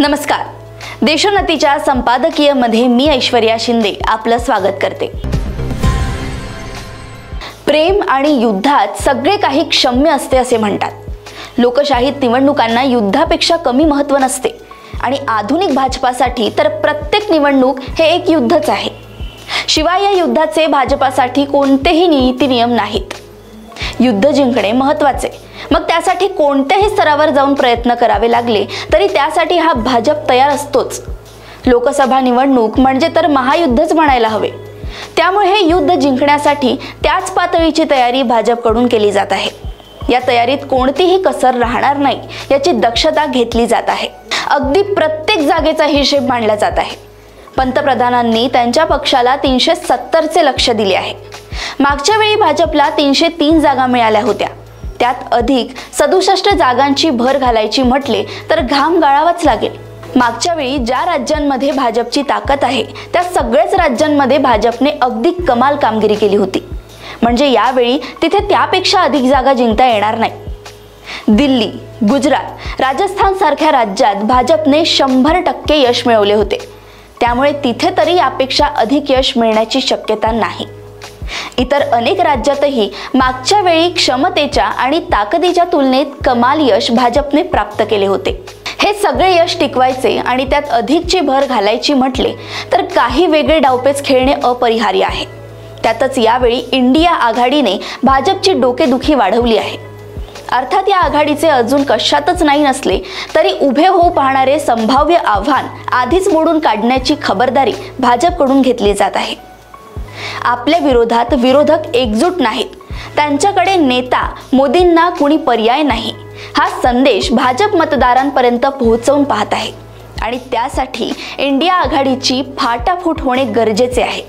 नमस्कार. देशोन्नतीच्या संपादकीय मध्ये मी ऐश्वर्या शिंदे आपलं स्वागत करते. प्रेम आणि युद्धात सगळे काही क्षम्य असते असे म्हणतात. लोकशाहीत निवडणुकांना युद्धापेक्षा कमी महत्त्व नसते आणि आधुनिक भाजपासाठी तर प्रत्येक निवडणूक हे एक युद्धच आहे. शिवाय या युद्धाचे भाजपासाठी कोणतेही नीती नियम नाहीत. युद्ध जिंकणे महत्त्वाचे, मग त्यासाठी कोणत्याही स्तरावर जाऊन प्रयत्न करावे लागले तरी त्यासाठी हा भाजप तयार असतोच. लोकसभा निवडणूक म्हणजे तर महायुद्धच म्हणायला हवे. त्यामुळे हे युद्ध जिंकण्यासाठी त्याच पातळीची तयारी भाजपकडून केली जात आहे. या तयारीत कोणतीही कसर राहणार नाही याची दक्षता घेतली जात आहे. अगदी प्रत्येक जागेचा हिशेब मांडला जात आहे. पंतप्रधानांनी त्यांच्या पक्षाला 370चे लक्ष्य दिले आहे. मागच्या वेळी भाजपला 303 जागा मिळाल्या होत्या. त्यात अधिक 67 जागांची भर घालायची म्हटले तर घाम गाळावाच लागेल. मागच्या वेळी ज्या राज्यांमध्ये भाजपची ताकद आहे त्या सगळ्याच राज्यांमध्ये भाजपने अगदी कमाल कामगिरी केली होती. म्हणजे यावेळी तिथे त्यापेक्षा अधिक जागा जिंकता येणार नाही. दिल्ली, गुजरात, राजस्थान सारख्या राज्यात भाजपने 100% यश मिळवले होते. त्यामुळे तिथे तरी यापेक्षा अधिक यश मिळण्याची शक्यता नाही. इतर अनेक राज्यातही मागच्या वेळी क्षमतेच्या आणि ताकदीच्या तुलनेत कमाल यश भाजपने प्राप्त केले होते. हे सगळे यश टिकवायचे आणि त्यात अधिकची भर घालायची म्हटले तर काही वेगळे डावपेच खेळणे अपरिहार्य आहे. त्यातच यावेळी इंडिया आघाडीने भाजपची डोकेदुखी वाढवली आहे. अर्थात या आघाडीचे अजून कशातच नाही नसले तरी उभे होऊ पाहणारे संभाव्य आव्हान आधीच मोडून काढण्याची खबरदारी भाजपकडून घेतली जात आहे. आपल्या विरोधात विरोधक एकजूट नाहीत, त्यांच्याकडे नेता मोदींना कुणी पर्याय नाही, हा संदेश भाजप मतदारांपर्यंत पोहोचवून पाहत आहे. आणि त्यासाठी इंडिया आघाडीची फाटाफूट होणे गरजेचे आहे.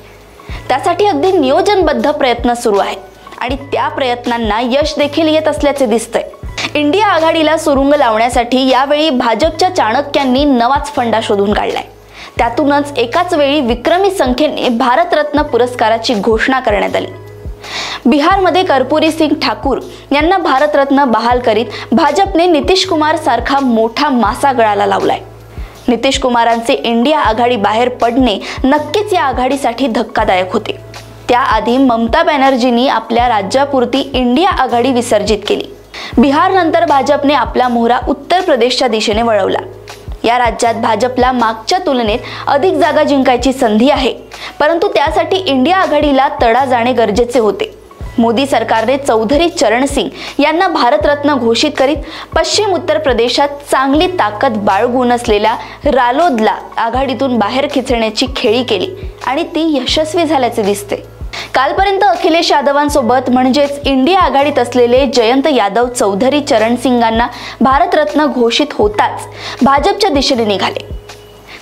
त्यासाठी अगदी नियोजनबद्ध प्रयत्न सुरू आहेत आणि त्या प्रयत्नांना यश देखील येत असल्याचे दिसतंय. इंडिया आघाडीला सुरुंग लावण्यासाठी यावेळी भाजपच्या चाणक्यांनी नवाच फंडा शोधून काढलाय. त्यातूनच एकाच वेळी विक्रमी संख्येने भारतरत्न पुरस्काराची घोषणा करण्यात आली. बिहारमध्ये कर्पूरी सिंग ठाकूर यांना भारतरत्न बहाल करीत भाजपने नितीश कुमार सारखा मोठा मासा गळाला लावलाय. नितीश कुमारांचे इंडिया आघाडी बाहेर पडणे नक्कीच या आघाडीसाठी धक्कादायक होते. त्याआधी ममता बॅनर्जींनी आपल्या राज्यापुरती इंडिया आघाडी विसर्जित केली. बिहारनंतर भाजपने आपला मोहरा उत्तर प्रदेशच्या दिशेने वळवला. या राज्यात भाजपला मागच्या तुलनेत अधिक जागा जिंकायची संधी आहे, परंतु त्यासाठी इंडिया आघाडीला तडा जाणे गरजेचे होते. मोदी सरकारने चौधरी चरण सिंग यांना भारतरत्न घोषित करीत पश्चिम उत्तर प्रदेशात चांगली ताकद बाळगून असलेल्या रालोदला आघाडीतून बाहेर खिचण्याची खेळी केली आणि ती यशस्वी झाल्याचे दिसते. कालपर्यंत अखिलेश यादवांसोबत म्हणजेच इंडिया आघाडीत असलेले जयंत यादव चौधरी चरण सिंगांना भारतरत्न घोषित होताच भाजपच्या दिशेने निघाले.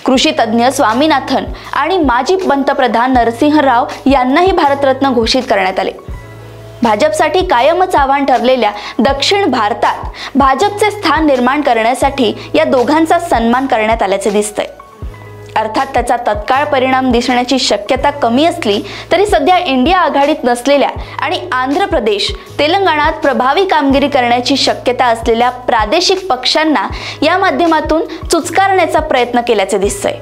कृषी तज्ज्ञ स्वामीनाथन आणि माजी पंतप्रधान नरसिंह राव यांनाही भारतरत्न घोषित करण्यात आले. भाजपसाठी कायमच आव्हान ठरलेल्या दक्षिण भारतात भाजपचे स्थान निर्माण करण्यासाठी या दोघांचा सन्मान करण्यात आल्याचे दिसतंय. अर्थात त्याचा तत्काळ परिणाम दिसण्याची शक्यता कमी असली तरी सध्या इंडिया आघाडीत नसलेल्या आणि आंध्र प्रदेश, तेलंगणात प्रभावी कामगिरी करण्याची शक्यता असलेल्या प्रादेशिक पक्षांना या माध्यमातून चुचकारण्याचा प्रयत्न केल्याचे दिसतंय.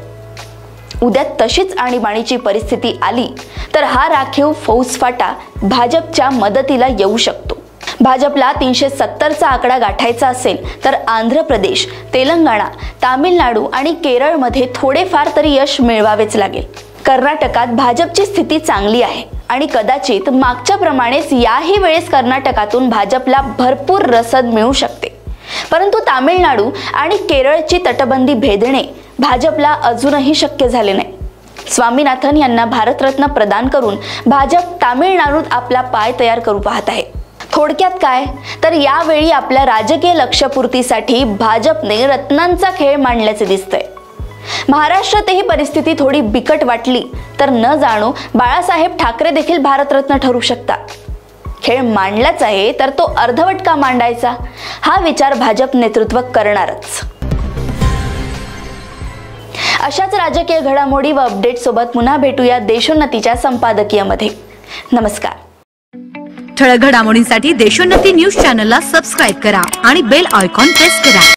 उद्या तशीच आणीबाणीची परिस्थिती आली तर हा राखीव फौजफाटा भाजपच्या मदतीला येऊ शकतो. भाजपला 370चा आकडा गाठायचा असेल तर आंध्र प्रदेश, तेलंगणा, तामिळनाडू आणि केरळमध्ये थोडेफार तरी यश मिळवावेच लागेल. कर्नाटकात भाजपची स्थिती चांगली आहे आणि कदाचित मागच्या प्रमाणेच याही वेळेस कर्नाटकातून भाजपला भरपूर रसद मिळू शकते. परंतु तामिळनाडू आणि केरळची तटबंदी भेदणे भाजपला अजूनही शक्य झाले नाही. स्वामीनाथन यांना भारतरत्न प्रदान करून भाजप तामिळनाडूत आपला पाय तयार करू पाहत आहे. थोडक्यात काय तर यावेळी आपल्या राजकीय लक्ष्यपूर्तीसाठी भाजपने रत्नांचा खेळ मांडल्याचे दिसतंय. महाराष्ट्रातही परिस्थिती थोडी बिकट वाटली तर न जाणो बाळासाहेब ठाकरे देखील भारतरत्न ठरू शकतात. खेळ मांडलाच आहे तर तो अर्धवट का मांडायचा, हा विचार भाजप नेतृत्व करणारच. अशाच राजकीय घडामोडी व अपडेट सोबत पुन्हा भेटूया देशोन्नतीच्या संपादकीयमध्ये. नमस्कार. ठळक घडामोडींसाठी देशोन्नती न्यूज चॅनलला सबस्क्राइब करा आणि बेल आयकॉन प्रेस करा.